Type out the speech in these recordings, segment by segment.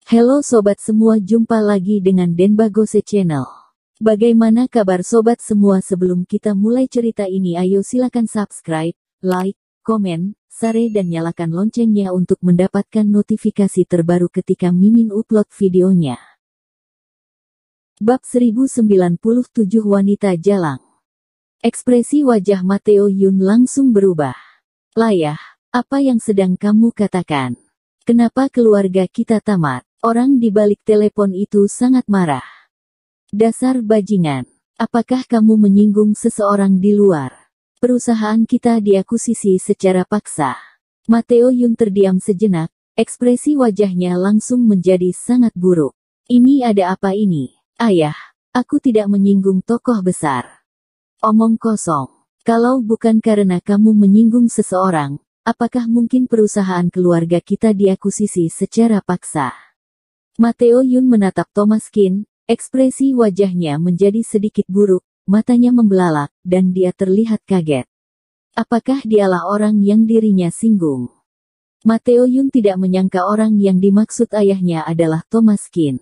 Halo sobat semua, jumpa lagi dengan Denbagose Channel. Bagaimana kabar sobat semua? Sebelum kita mulai cerita ini, ayo silakan subscribe, like, komen, share dan nyalakan loncengnya untuk mendapatkan notifikasi terbaru ketika Mimin upload videonya. Bab 1097 Wanita Jalang. Ekspresi wajah Mateo Yun langsung berubah. Layah, apa yang sedang kamu katakan? Kenapa keluarga kita tamat? Orang di balik telepon itu sangat marah. Dasar bajingan, apakah kamu menyinggung seseorang di luar? Perusahaan kita diakuisisi secara paksa. Mateo Yun terdiam sejenak, ekspresi wajahnya langsung menjadi sangat buruk. Ini ada apa ini? Ayah, aku tidak menyinggung tokoh besar. Omong kosong. Kalau bukan karena kamu menyinggung seseorang, apakah mungkin perusahaan keluarga kita diakuisisi secara paksa? Mateo Yun menatap Thomas Kin, ekspresi wajahnya menjadi sedikit buruk, matanya membelalak, dan dia terlihat kaget. Apakah dialah orang yang dirinya singgung? Mateo Yun tidak menyangka orang yang dimaksud ayahnya adalah Thomas Kin.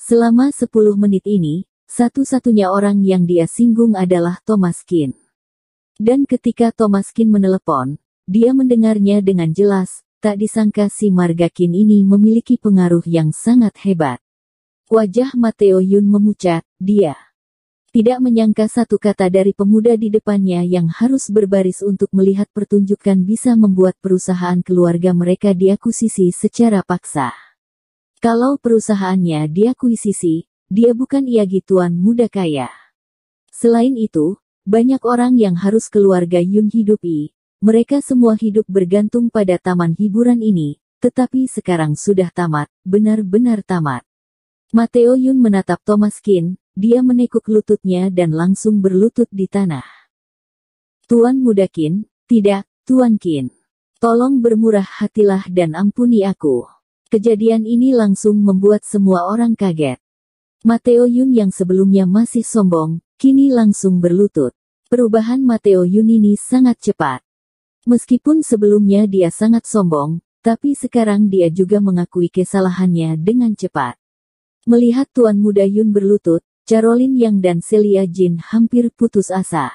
Selama 10 menit ini, satu-satunya orang yang dia singgung adalah Thomas Kin. Dan ketika Thomas Kin menelepon, dia mendengarnya dengan jelas. Tak disangka si Marga Kin ini memiliki pengaruh yang sangat hebat. Wajah Mateo Yun memucat, dia tidak menyangka satu kata dari pemuda di depannya yang harus berbaris untuk melihat pertunjukan bisa membuat perusahaan keluarga mereka diakuisisi secara paksa. Kalau perusahaannya diakuisisi, dia bukan Iyagi tuan muda kaya. Selain itu, banyak orang yang harus keluarga Yun hidupi. Mereka semua hidup bergantung pada taman hiburan ini, tetapi sekarang sudah tamat, benar-benar tamat. Mateo Yun menatap Thomas Kin, dia menekuk lututnya dan langsung berlutut di tanah. Tuan muda Kin, tidak, Tuan Kin. Tolong bermurah hatilah dan ampuni aku. Kejadian ini langsung membuat semua orang kaget. Mateo Yun yang sebelumnya masih sombong, kini langsung berlutut. Perubahan Mateo Yun ini sangat cepat. Meskipun sebelumnya dia sangat sombong, tapi sekarang dia juga mengakui kesalahannya dengan cepat. Melihat Tuan Muda Yun berlutut, Caroline Yang dan Celia Jin hampir putus asa.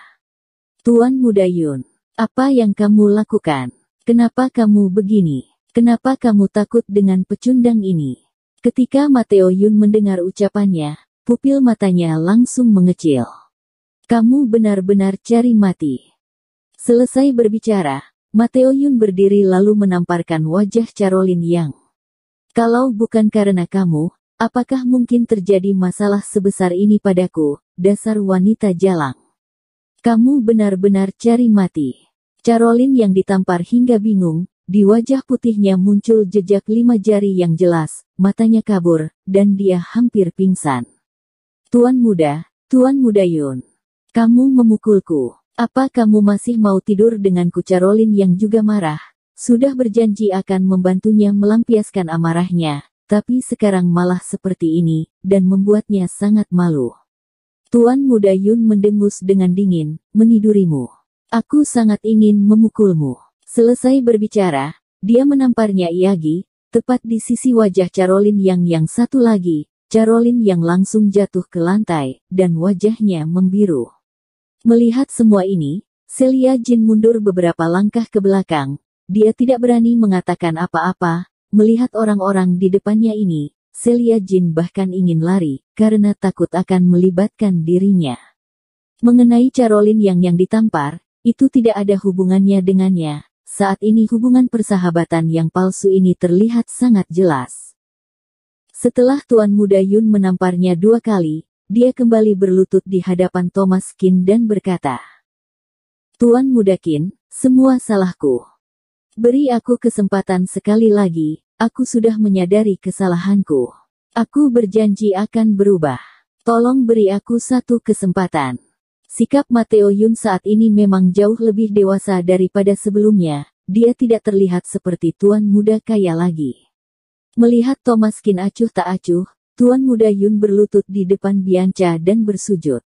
Tuan Muda Yun, apa yang kamu lakukan? Kenapa kamu begini? Kenapa kamu takut dengan pecundang ini? Ketika Mateo Yun mendengar ucapannya, pupil matanya langsung mengecil. Kamu benar-benar cari mati. Selesai berbicara, Mateo Yun berdiri lalu menamparkan wajah Caroline Yang. Kalau bukan karena kamu, apakah mungkin terjadi masalah sebesar ini padaku, dasar wanita jalang? Kamu benar-benar cari mati. Caroline yang ditampar hingga bingung, di wajah putihnya muncul jejak 5 jari yang jelas, matanya kabur, dan dia hampir pingsan. Tuan muda Yun, kamu memukulku. Apa kamu masih mau tidur denganku? Caroline yang juga marah, sudah berjanji akan membantunya melampiaskan amarahnya, tapi sekarang malah seperti ini, dan membuatnya sangat malu. Tuan muda Yun mendengus dengan dingin, menidurimu. Aku sangat ingin memukulmu. Selesai berbicara, dia menamparnya Iyagi, tepat di sisi wajah Caroline yang satu lagi, Caroline yang langsung jatuh ke lantai, dan wajahnya membiru. Melihat semua ini, Celia Jin mundur beberapa langkah ke belakang. Dia tidak berani mengatakan apa-apa. Melihat orang-orang di depannya ini, Celia Jin bahkan ingin lari, karena takut akan melibatkan dirinya. Mengenai Caroline yang ditampar, itu tidak ada hubungannya dengannya. Saat ini hubungan persahabatan yang palsu ini terlihat sangat jelas. Setelah Tuan Muda Yun menamparnya 2 kali, dia kembali berlutut di hadapan Thomas Kin dan berkata, Tuan Muda Kin, semua salahku. Beri aku kesempatan sekali lagi, aku sudah menyadari kesalahanku. Aku berjanji akan berubah. Tolong beri aku satu kesempatan. Sikap Mateo Yun saat ini memang jauh lebih dewasa daripada sebelumnya, dia tidak terlihat seperti tuan muda kaya lagi. Melihat Thomas Kin acuh tak acuh, Tuan Muda Yun berlutut di depan Bianca dan bersujud.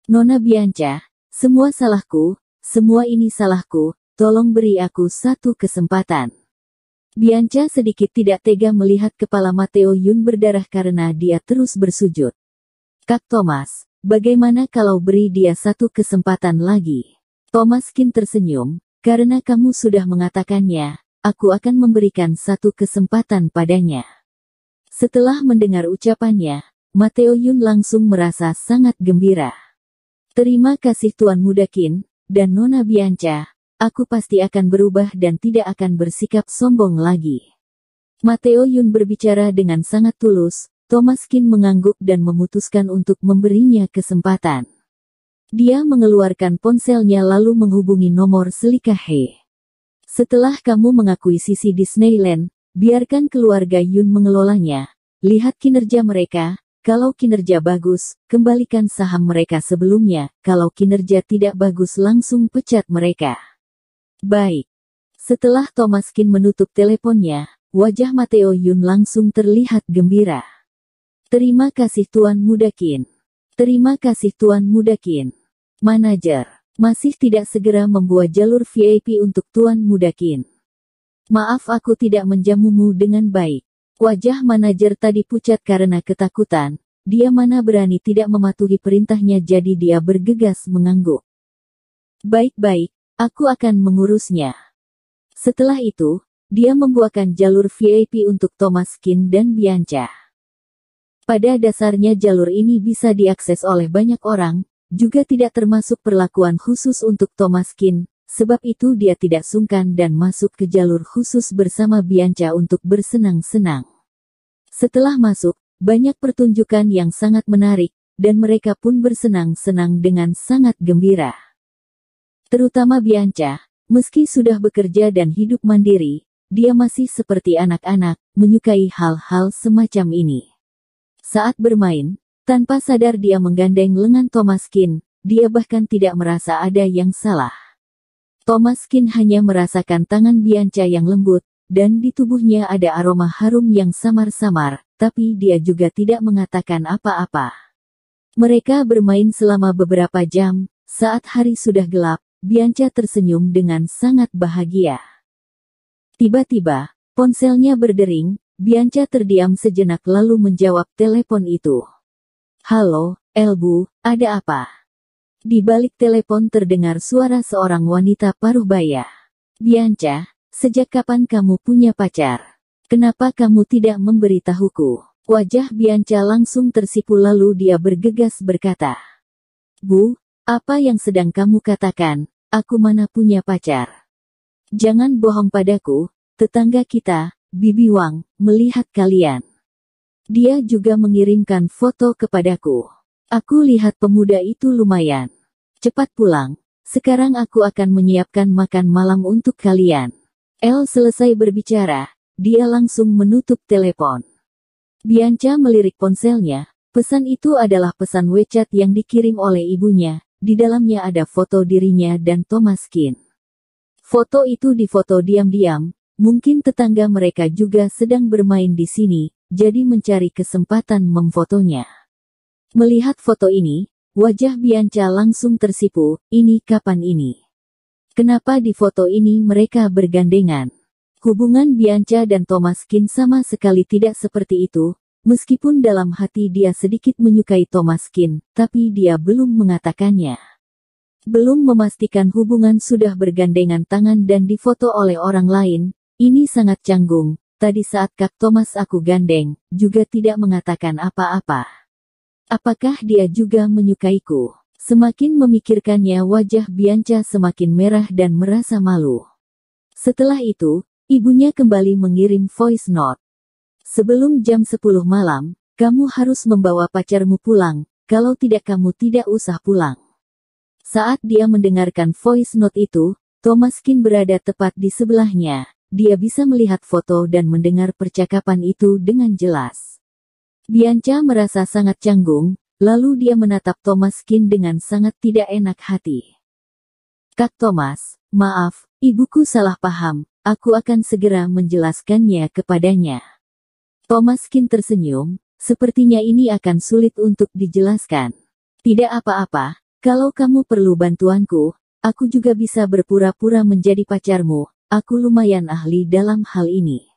Nona Bianca, semua salahku, semua ini salahku, tolong beri aku satu kesempatan. Bianca sedikit tidak tega melihat kepala Mateo Yun berdarah karena dia terus bersujud. Kak Thomas, bagaimana kalau beri dia satu kesempatan lagi? Thomas Kin tersenyum, karena kamu sudah mengatakannya, aku akan memberikan satu kesempatan padanya. Setelah mendengar ucapannya, Mateo Yun langsung merasa sangat gembira. Terima kasih Tuan Muda Qin, dan Nona Bianca, aku pasti akan berubah dan tidak akan bersikap sombong lagi. Mateo Yun berbicara dengan sangat tulus, Thomas Qin mengangguk dan memutuskan untuk memberinya kesempatan. Dia mengeluarkan ponselnya lalu menghubungi nomor Selika He. Setelah kamu mengakuisisi Disneyland, biarkan keluarga Yun mengelolanya. Lihat kinerja mereka. Kalau kinerja bagus, kembalikan saham mereka sebelumnya. Kalau kinerja tidak bagus langsung pecat mereka. Baik. Setelah Thomas Qin menutup teleponnya, wajah Mateo Yun langsung terlihat gembira. Terima kasih Tuan Muda Qin. Terima kasih Tuan Muda Qin. Manajer, masih tidak segera membuat jalur VIP untuk Tuan Muda Qin. Maaf aku tidak menjamumu dengan baik. Wajah manajer tadi pucat karena ketakutan, dia mana berani tidak mematuhi perintahnya jadi dia bergegas mengangguk. Baik-baik, aku akan mengurusnya. Setelah itu, dia membuatkan jalur VIP untuk Thomas Qin dan Bianca. Pada dasarnya jalur ini bisa diakses oleh banyak orang, juga tidak termasuk perlakuan khusus untuk Thomas Qin, sebab itu dia tidak sungkan dan masuk ke jalur khusus bersama Bianca untuk bersenang-senang. Setelah masuk, banyak pertunjukan yang sangat menarik, dan mereka pun bersenang-senang dengan sangat gembira. Terutama Bianca, meski sudah bekerja dan hidup mandiri, dia masih seperti anak-anak, menyukai hal-hal semacam ini. Saat bermain, tanpa sadar dia menggandeng lengan Thomas Qin, dia bahkan tidak merasa ada yang salah. Thomas Qin hanya merasakan tangan Bianca yang lembut, dan di tubuhnya ada aroma harum yang samar-samar, tapi dia juga tidak mengatakan apa-apa. Mereka bermain selama beberapa jam, saat hari sudah gelap, Bianca tersenyum dengan sangat bahagia. Tiba-tiba, ponselnya berdering, Bianca terdiam sejenak lalu menjawab telepon itu. Halo, Elbu, ada apa? Di balik telepon terdengar suara seorang wanita paruh baya. Bianca, sejak kapan kamu punya pacar? Kenapa kamu tidak memberitahuku? Wajah Bianca langsung tersipu lalu dia bergegas berkata. Bu, apa yang sedang kamu katakan? Aku mana punya pacar? Jangan bohong padaku, tetangga kita, Bibi Wang, melihat kalian. Dia juga mengirimkan foto kepadaku. Aku lihat pemuda itu lumayan. Cepat pulang, sekarang aku akan menyiapkan makan malam untuk kalian. El selesai berbicara, dia langsung menutup telepon. Bianca melirik ponselnya, pesan itu adalah pesan WeChat yang dikirim oleh ibunya, di dalamnya ada foto dirinya dan Thomas Qin. Foto itu difoto diam-diam, mungkin tetangga mereka juga sedang bermain di sini, jadi mencari kesempatan memfotonya. Melihat foto ini, wajah Bianca langsung tersipu, ini kapan ini? Kenapa di foto ini mereka bergandengan? Hubungan Bianca dan Thomas Qin sama sekali tidak seperti itu, meskipun dalam hati dia sedikit menyukai Thomas Qin, tapi dia belum mengatakannya. Belum memastikan hubungan sudah bergandengan tangan dan difoto oleh orang lain, ini sangat canggung, tadi saat Kak Thomas aku gandeng, juga tidak mengatakan apa-apa. Apakah dia juga menyukaiku? Semakin memikirkannya wajah Bianca semakin merah dan merasa malu. Setelah itu, ibunya kembali mengirim voice note. Sebelum jam 10 malam, kamu harus membawa pacarmu pulang, kalau tidak kamu tidak usah pulang. Saat dia mendengarkan voice note itu, Thomas Qin berada tepat di sebelahnya. Dia bisa melihat foto dan mendengar percakapan itu dengan jelas. Bianca merasa sangat canggung. Lalu dia menatap Thomas Qin dengan sangat tidak enak hati. Kak Thomas, maaf, ibuku salah paham, aku akan segera menjelaskannya kepadanya. Thomas Qin tersenyum, sepertinya ini akan sulit untuk dijelaskan. Tidak apa-apa, kalau kamu perlu bantuanku, aku juga bisa berpura-pura menjadi pacarmu, aku lumayan ahli dalam hal ini.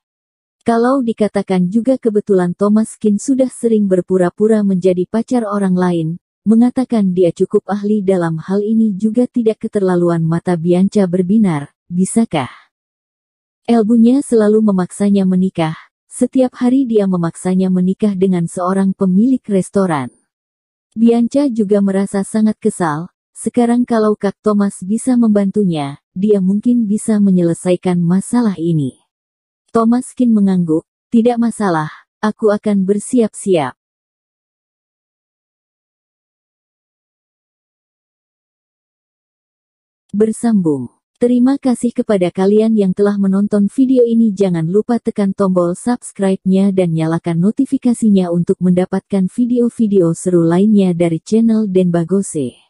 Kalau dikatakan juga kebetulan Thomas Kin sudah sering berpura-pura menjadi pacar orang lain, mengatakan dia cukup ahli dalam hal ini juga tidak keterlaluan. Mata Bianca berbinar, bisakah? Elbunya selalu memaksanya menikah, setiap hari dia memaksanya menikah dengan seorang pemilik restoran. Bianca juga merasa sangat kesal, sekarang kalau Kak Thomas bisa membantunya, dia mungkin bisa menyelesaikan masalah ini. Thomas Kin mengangguk, tidak masalah, aku akan bersiap-siap. Bersambung. Terima kasih kepada kalian yang telah menonton video ini. Jangan lupa tekan tombol subscribe-nya dan nyalakan notifikasinya untuk mendapatkan video-video seru lainnya dari channel Denbagose.